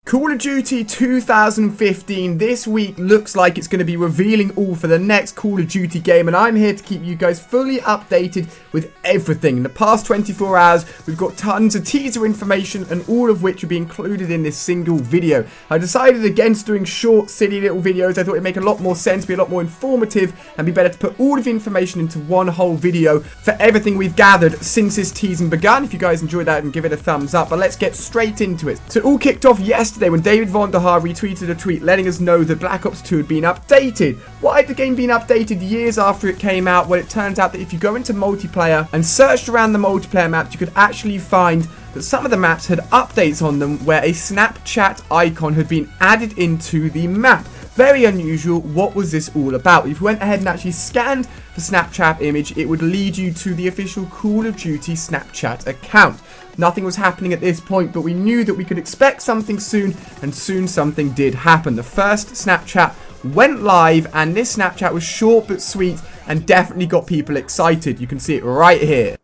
Call of Duty 2015 this week looks like it's going to be revealing all for the next Call of Duty game, and I'm here to keep you guys fully updated with everything. In the past 24 hours, we've got tons of teaser information, and all of which will be included in this single video. I decided against doing short, silly little videos. I thought it'd make a lot more sense, be a lot more informative, and be better to put all of the information into one whole video for everything we've gathered since this teasing begun. If you guys enjoyed that, then give it a thumbs up, but let's get straight into it. So it all kicked off yesterday when David Von der Haar retweeted a tweet letting us know that Black Ops 2 had been updated. Why had the game been updated years after it came out? Well, it turns out that if you go into multiplayer and searched around the multiplayer maps, you could actually find that some of the maps had updates on them where a Snapchat icon had been added into the map. Very unusual. What was this all about? If you went ahead and actually scanned the Snapchat image, it would lead you to the official Call of Duty Snapchat account. Nothing was happening at this point, but we knew that we could expect something soon, and soon something did happen. The first Snapchat went live, and this Snapchat was short but sweet and definitely got people excited. You can see it right here.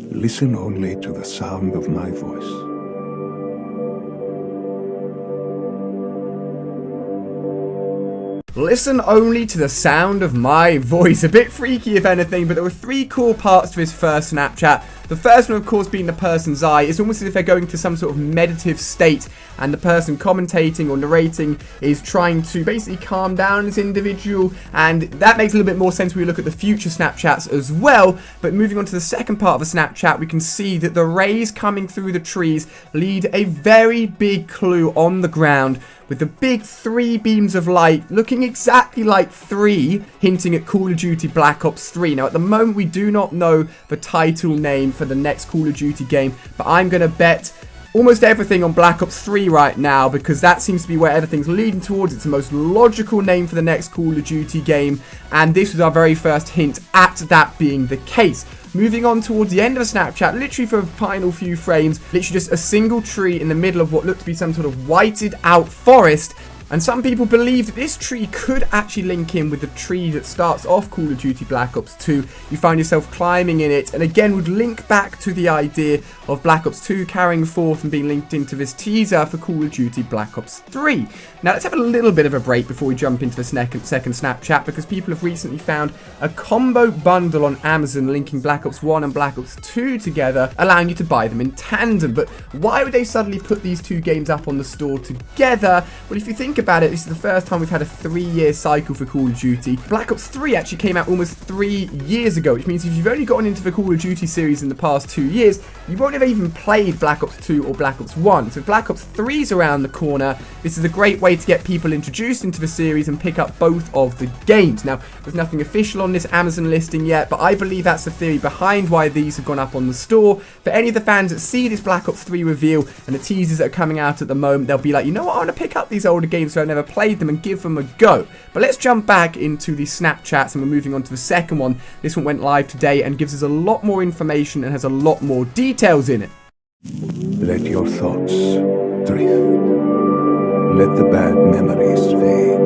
Listen only to the sound of my voice. Listen only to the sound of my voice. A bit freaky if anything, but there were three core parts to his first Snapchat. The first one, of course, being the person's eye. It's almost as if they're going to some sort of meditative state, and the person commentating or narrating is trying to basically calm down this individual, and that makes a little bit more sense when we look at the future Snapchats as well. But moving on to the second part of the Snapchat, we can see that the rays coming through the trees lead a very big clue on the ground, with the big three beams of light looking exactly like three, hinting at Call of Duty Black Ops 3. Now, at the moment, we do not know the title name for the next Call of Duty game, but I'm going to bet almost everything on Black Ops 3 right now, because that seems to be where everything's leading towards. It's the most logical name for the next Call of Duty game, and this was our very first hint at that being the case. Moving on towards the end of a Snapchat, literally for a final few frames, literally just a single tree in the middle of what looked to be some sort of whited out forest. And some people believe that this tree could actually link in with the tree that starts off Call of Duty Black Ops 2. You find yourself climbing in it, and again would link back to the idea of Black Ops 2 carrying forth and being linked into this teaser for Call of Duty Black Ops 3. Now let's have a little bit of a break before we jump into the second Snapchat, because people have recently found a combo bundle on Amazon linking Black Ops 1 and Black Ops 2 together, allowing you to buy them in tandem. But why would they suddenly put these two games up on the store together? Well, if you think about it, this is the first time we've had a 3-year cycle for Call of Duty. Black Ops 3 actually came out almost 3 years ago, which means if you've only gotten into the Call of Duty series in the past 2 years, you won't have even played Black Ops 2 or Black Ops 1. So if Black Ops 3 is around the corner, this is a great way to get people introduced into the series and pick up both of the games. Now, there's nothing official on this Amazon listing yet, but I believe that's the theory behind why these have gone up on the store. For any of the fans that see this Black Ops 3 reveal and the teasers that are coming out at the moment, they'll be like, you know what, I want to pick up these older games so I've never played them and give them a go. But let's jump back into the Snapchats, and we're moving on to the second one. This one went live today and gives us a lot more information and has a lot more details in it. Let your thoughts drift. Let the bad memories fade.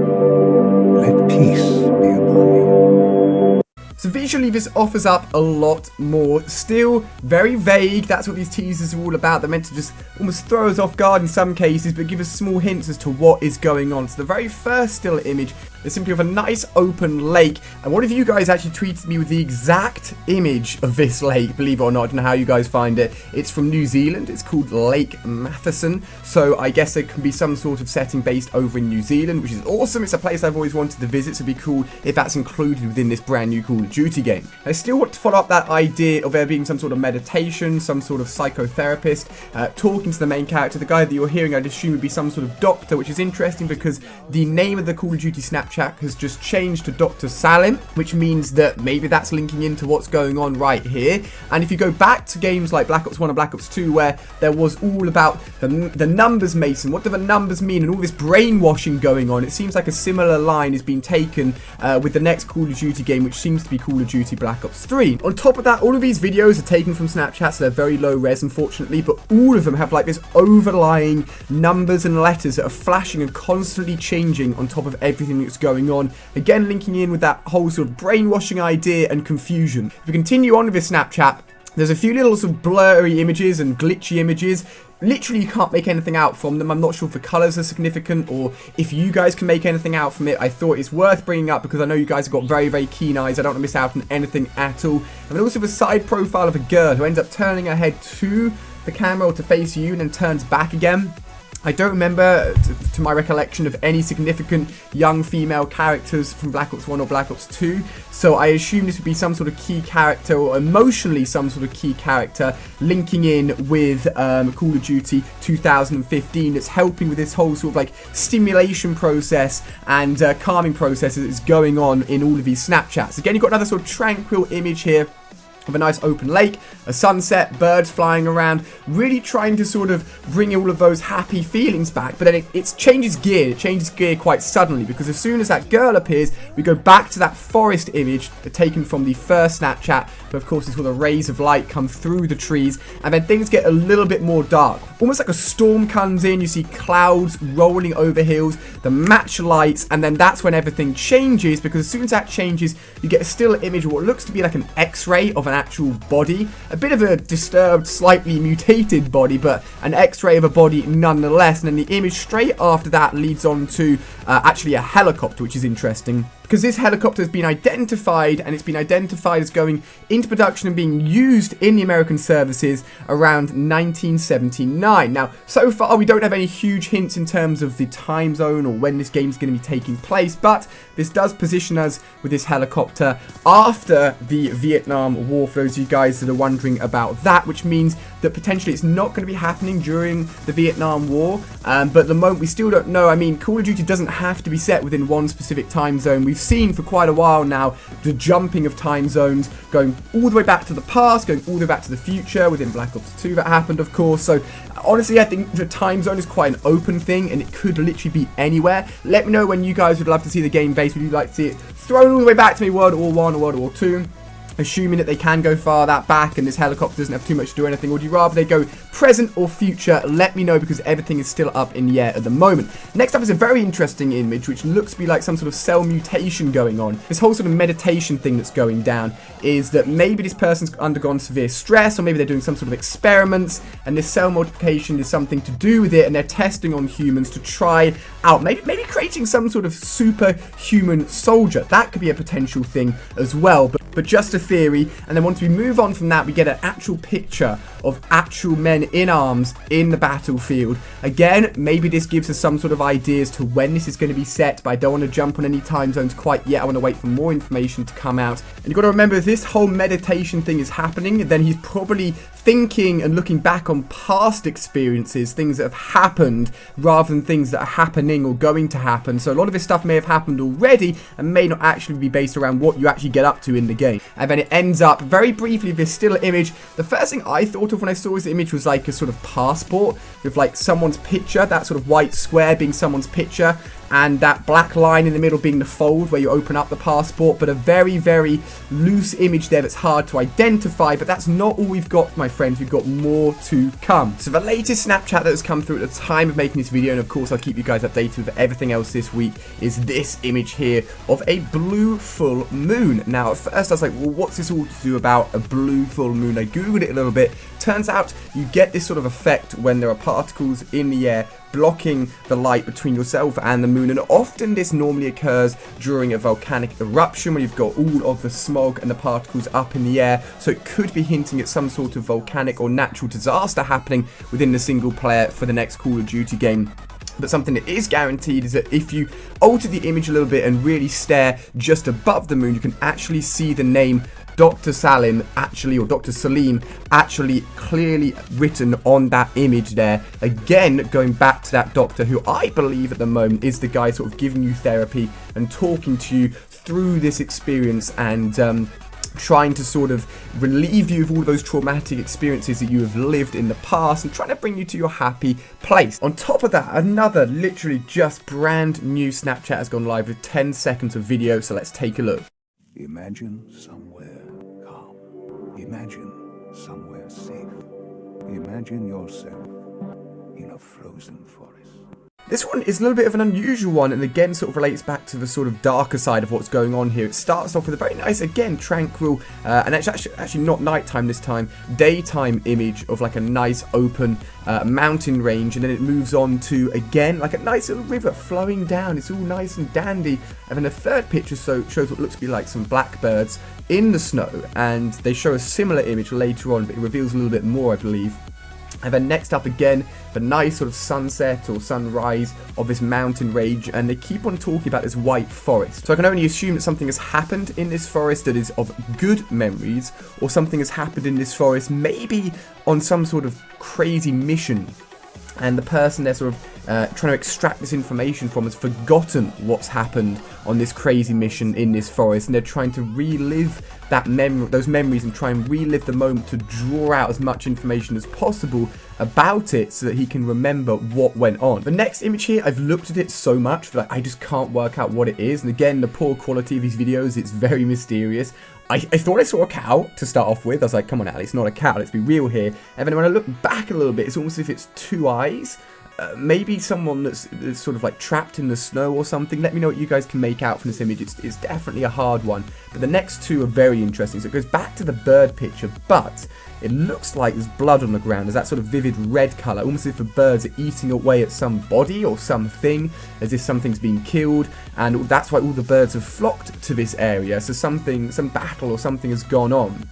Let peace be upon you. So visually, this offers up a lot more. Still very vague. That's what these teasers are all about. They're meant to just almost throw us off guard in some cases, but give us small hints as to what is going on. So the very first still image is simply of a nice open lake, and one of you guys actually tweeted me with the exact image of this lake, believe it or not. I don't know how you guys find it. It's from New Zealand. It's called Lake Matheson, so I guess there can be some sort of setting based over in New Zealand, which is awesome. It's a place I've always wanted to visit, so it'd be cool if that's included within this brand new Call of Duty game. I still want to follow up that idea of there being some sort of meditation, some sort of psychotherapist talking to the main character. The guy that you're hearing, I'd assume, would be some sort of doctor, which is interesting because the name of the Call of Duty Snapchat has just changed to Dr. Salim, which means that maybe that's linking into what's going on right here. And if you go back to games like Black Ops 1 and Black Ops 2, where there was all about the numbers, Mason, what do the numbers mean, and all this brainwashing going on, it seems like a similar line is being taken with the next Call of Duty game, which seems to be Call of Duty Black Ops 3. On top of that, all of these videos are taken from Snapchat, so they're very low res, unfortunately, but all of them have like this overlying numbers and letters that are flashing and constantly changing on top of everything that's going on. Again, linking in with that whole sort of brainwashing idea and confusion. If we continue on with this Snapchat, there's a few little sort of blurry images and glitchy images. literally you can't make anything out from them. I'm not sure if the colours are significant or if you guys can make anything out from it. I thought it's worth bringing up because I know you guys have got very, very keen eyes. I don't want to miss out on anything at all. And then also the side profile of a girl who ends up turning her head to the camera or to face you and then turns back again. I don't remember, to my recollection, of any significant young female characters from Black Ops 1 or Black Ops 2, so I assume this would be some sort of key character, or emotionally some sort of key character, linking in with Call of Duty 2015 that's helping with this whole sort of like stimulation process and calming process that's going on in all of these Snapchats. Again, you've got another sort of tranquil image here of a nice open lake, a sunset, birds flying around, really trying to sort of bring all of those happy feelings back. But then it changes gear. It changes gear quite suddenly because as soon as that girl appears, we go back to that forest image taken from the first Snapchat. But of course, it's where the rays of light come through the trees, and then things get a little bit more dark. Almost like a storm comes in, you see clouds rolling over hills, the match lights, and then that's when everything changes, because as soon as that changes, you get a still image of what looks to be like an X-ray of an actual body. A bit of a disturbed, slightly mutated body, but an X-ray of a body nonetheless. And then the image straight after that leads on to actually a helicopter, which is interesting, because this helicopter has been identified, and it's been identified as going into production and being used in the American services around 1979. Now, so far we don't have any huge hints in terms of the time zone or when this game's going to be taking place, but this does position us with this helicopter after the Vietnam War, for those of you guys that are wondering about that, which means that potentially it's not going to be happening during the Vietnam War, but at the moment we still don't know. I mean, Call of Duty doesn't have to be set within one specific time zone. We've seen for quite a while now the jumping of time zones, going all the way back to the past, going all the way back to the future. Within Black Ops 2 that happened, of course. So honestly, I think the time zone is quite an open thing, and it could literally be anywhere. Let me know when you guys would love to see the game based. Would you like to see it thrown all the way back to maybe World War 1 or World War 2? Assuming that they can go far that back and this helicopter doesn't have too much to do anything, or would you rather they go present or future? Let me know, because everything is still up in the air at the moment. Next up is a very interesting image which looks to be like some sort of cell mutation going on. This whole sort of meditation thing that's going down is that maybe this person's undergone severe stress, or maybe they're doing some sort of experiments, and this cell multiplication is something to do with it, and they're testing on humans to try out maybe creating some sort of superhuman soldier. That could be a potential thing as well, but just a theory. And then once we move on from that, we get an actual picture of actual men in arms in the battlefield. Again, maybe this gives us some sort of ideas to when this is going to be set, but I don't want to jump on any time zones quite yet. I want to wait for more information to come out. And you've got to remember, if this whole meditation thing is happening, then he's probably thinking and looking back on past experiences, things that have happened, rather than things that are happening or going to happen. So a lot of this stuff may have happened already and may not actually be based around what you actually get up to in the game. And then it ends up, very briefly, this still image. The first thing I thought of when I saw this image was like a sort of passport with like someone's picture, that sort of white square being someone's picture, and that black line in the middle being the fold where you open up the passport. But a very, very loose image there that's hard to identify. But that's not all we've got, my friends. We've got more to come. So the latest Snapchat that has come through at the time of making this video, and of course I'll keep you guys updated with everything else this week, is this image here of a blue full moon. Now at first I was like, well, what's this all to do about a blue full moon? I googled it a little bit. Turns out you get this sort of effect when there are particles in the air blocking the light between yourself and the moon, and often this normally occurs during a volcanic eruption when you've got all of the smog and the particles up in the air. So it could be hinting at some sort of volcanic or natural disaster happening within the single player for the next Call of Duty game. But something that is guaranteed is that if you alter the image a little bit and really stare just above the moon, you can actually see the name Dr. Salim actually, or Dr. Salim actually clearly written on that image there. Again, going back to that doctor who I believe at the moment is the guy sort of giving you therapy and talking to you through this experience, and trying to sort of relieve you of all of those traumatic experiences that you have lived in the past, and trying to bring you to your happy place. On top of that, another literally just brand new Snapchat has gone live with 10 seconds of video, so let's take a look. Imagine somewhere calm. Imagine somewhere safe. Imagine yourself in a frozen forest. This one is a little bit of an unusual one, and again sort of relates back to the sort of darker side of what's going on here. It starts off with a very nice, again, tranquil, and it's actually not nighttime this time, daytime image of like a nice open mountain range, and then it moves on to, again, like a nice little river flowing down. It's all nice and dandy, and then the third picture shows what looks to be like some blackbirds in the snow, and they show a similar image later on, but it reveals a little bit more, I believe. And then next up again, the nice sort of sunset or sunrise of this mountain range, and they keep on talking about this white forest. So I can only assume that something has happened in this forest that is of good memories, or something has happened in this forest maybe on some sort of crazy mission, and the person they're sort of trying to extract this information from has forgotten what's happened on this crazy mission in this forest, and they're trying to relive those memories and try and relive the moment to draw out as much information as possible about it so that he can remember what went on. The next image here, I've looked at it so much that I just can't work out what it is, and again, the poor quality of these videos, it's very mysterious. I thought I saw a cow to start off with. I was like, come on, Ali, it's not a cow, let's be real here. And then when I look back a little bit, it's almost as if it's two eyes. Maybe someone that's sort of like trapped in the snow or something. Let me know what you guys can make out from this image. It's definitely a hard one. But the next two are very interesting. So it goes back to the bird picture, but it looks like there's blood on the ground. There's that sort of vivid red colour, almost as if the birds are eating away at some body or something, as if something's been killed. And that's why all the birds have flocked to this area. So some battle or something has gone on.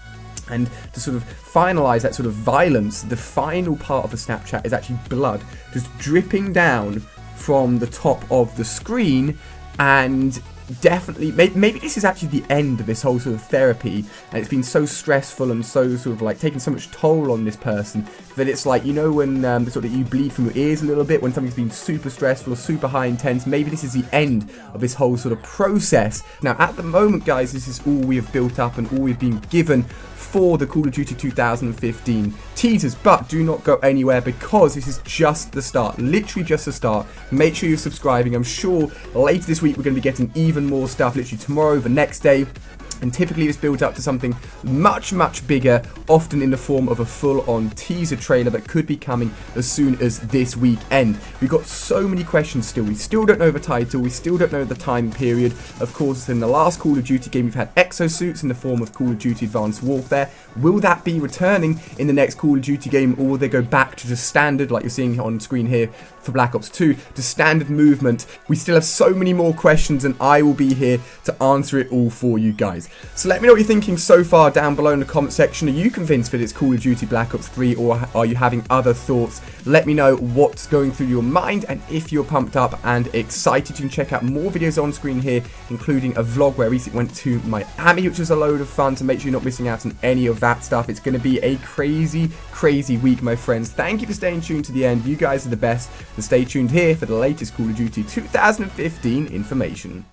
And to sort of finalise that sort of violence, the final part of the Snapchat is actually blood just dripping down from the top of the screen, and definitely, maybe this is actually the end of this whole sort of therapy, and it's been so stressful and so sort of like taking so much toll on this person that it's like, you know, when sort of you bleed from your ears a little bit when something's been super stressful or super high intense. Maybe this is the end of this whole sort of process. Now at the moment, guys, this is all we have built up and all we've been given for the Call of Duty 2015 teasers, but do not go anywhere because this is just the start, literally just the start. Make sure you're subscribing. I'm sure later this week we're going to be getting even more stuff, literally tomorrow, the next day. And typically it's built up to something much, much bigger, often in the form of a full-on teaser trailer that could be coming as soon as this weekend. We've got so many questions still. We still don't know the title. We still don't know the time period. Of course, in the last Call of Duty game, we've had exosuits in the form of Call of Duty Advanced Warfare. Will that be returning in the next Call of Duty game, or will they go back to just standard, like you're seeing on screen here for Black Ops 2, to standard movement? We still have so many more questions, and I will be here to answer it all for you guys. So let me know what you're thinking so far down below in the comment section. Are you convinced that it's Call of Duty Black Ops 3, or are you having other thoughts? Let me know what's going through your mind, and if you're pumped up and excited, you can check out more videos on screen here, including a vlog where I recently went to Miami, which was a load of fun, so make sure you're not missing out on any of that stuff. It's going to be a crazy, crazy week, my friends. Thank you for staying tuned to the end. You guys are the best, and stay tuned here for the latest Call of Duty 2015 information.